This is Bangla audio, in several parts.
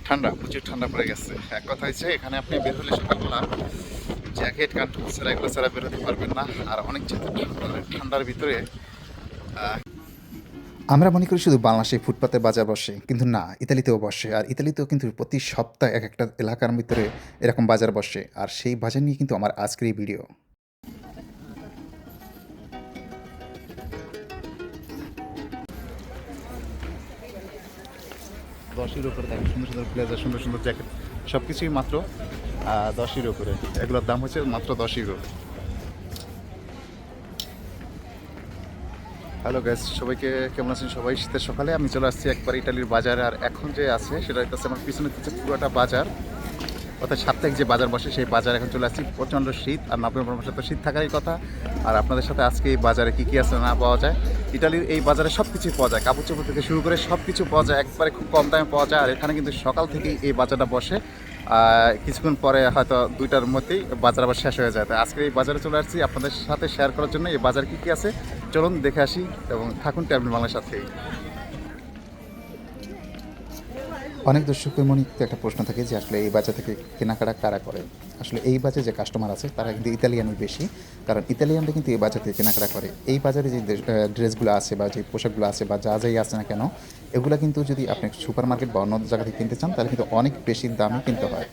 ঠান্ডা, প্রচুর ঠান্ডা পড়ে গেছে। এক কথা হচ্ছে এখানে আপনি বের হলে সকালবেলা জ্যাকেট কান্টুল ছাড়া এগুলো ছাড়া বের হতে পারবেন না। আর অনেক যেহেতু ঠান্ডার ভিতরে আমরা মনে করি শুধু বাংলাদেশে ফুটপাতে বাজার বসে, কিন্তু না, ইতালিতেও বসে। আর ইতালিতেও কিন্তু প্রতি সপ্তাহে এক একটা এলাকার ভিতরে এরকম বাজার বসে। আর সেই বাজার নিয়ে কিন্তু আমার আজকের এই ভিডিও। 10 ইউরো করে দেখেন, সুন্দর সুন্দর ব্লেজার, সুন্দর সুন্দর জ্যাকেট, সব কিছুই মাত্র 10 ইউরো করে। এগুলোর দাম হচ্ছে মাত্র 10 ইউরো। হ্যালো গাইস, সবাইকে কেমন আছেন সবাই? শীতের সকালে আমি চলে আসছি একবার ইটালির বাজারে। আর এখন যে আছে সেটা হচ্ছে আমার পিছনে হচ্ছে পুরোটা বাজার, অর্থাৎ সাপ্তাহিক যে বাজার বসে সেই বাজার। এখন চলে আসছি, প্রচণ্ড শীত, আর নভেম্বর মাসে তো শীত থাকারই কথা। আর আপনাদের সাথে আজকে এই বাজারে কী কী আছে না পাওয়া যায়। ইটালির এই বাজারে সব কিছুই পাওয়া যায়, কাপড় চোপড় থেকে শুরু করে সব কিছু পাওয়া যায়, একবারে খুব কম দামে পাওয়া যায়। আর এখানে কিন্তু সকাল থেকেই এই বাজারটা বসে, কিছুক্ষণ পরে হয়তো 2টার মধ্যেই বাজার আবার শেষ হয়ে যায়। তো আজকে এই বাজারে চলে আসছি আপনাদের সাথে শেয়ার করার জন্য এই বাজার কী কী আছে। চলুন দেখে আসি এবং থাকুন ট্যাবলেট বাংলার সাথেই। অনেক দর্শকের মনে একটা প্রশ্ন থাকে যে আসলে এই বাজার থেকে কেনাকাটা কারা করে। আসলে এই বাজারে যে কাস্টমার আছে তারা কিন্তু ইতালিয়ানই বেশি, কারণ ইতালিয়ানরা কিন্তু এই বাজার থেকে কেনাকাটা করে। এই বাজারে যে ড্রেসগুলো আছে বা যে পোশাকগুলো আছে বা যা যাই আছে না কেন, এগুলো কিন্তু যদি আপনি সুপার মার্কেট বা অন্য জায়গা থেকে কিনতে চান তাহলে কিন্তু অনেক বেশি দামে কিনতে হয়।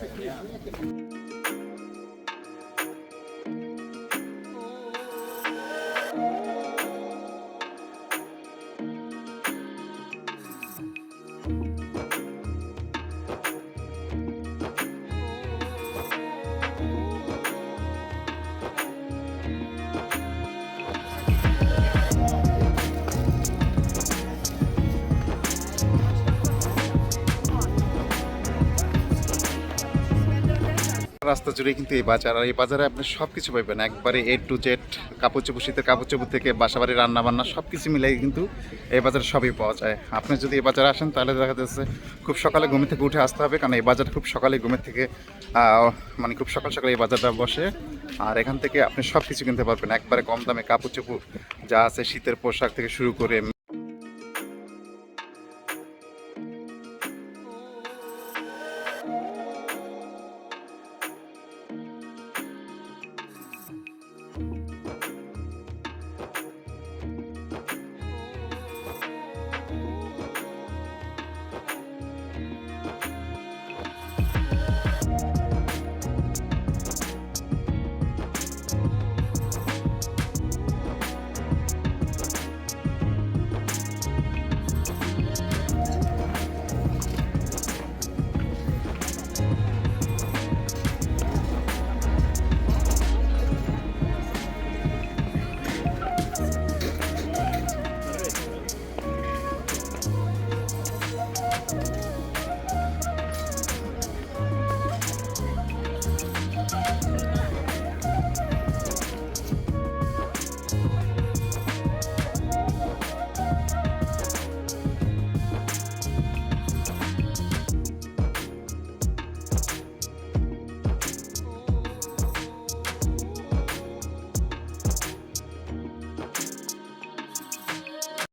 রাস্তা জুড়ে কিন্তু এই বাজার, আর এই বাজারে আপনি সব কিছু পাইবেন, একবারে A to Z। কাপড় চোপড়, শীতের কাপড় চোপড় থেকে বাসাবাড়ি রান্না বান্না সব কিছু মিলাই কিন্তু এই বাজারে সবই পাওয়া যায়। আপনি যদি এই বাজারে আসেন তাহলে দেখা যাচ্ছে খুব সকালে ঘুম থেকে উঠে আসতে হবে, কারণ এই বাজারটা খুব সকালে ঘুমের থেকে মানে খুব সকাল সকালে এই বাজারটা বসে। আর এখান থেকে আপনি সব কিছু কিনতে পারবেন একবারে কম দামে, কাপড় চোপড় যা আছে, শীতের পোশাক থেকে শুরু করে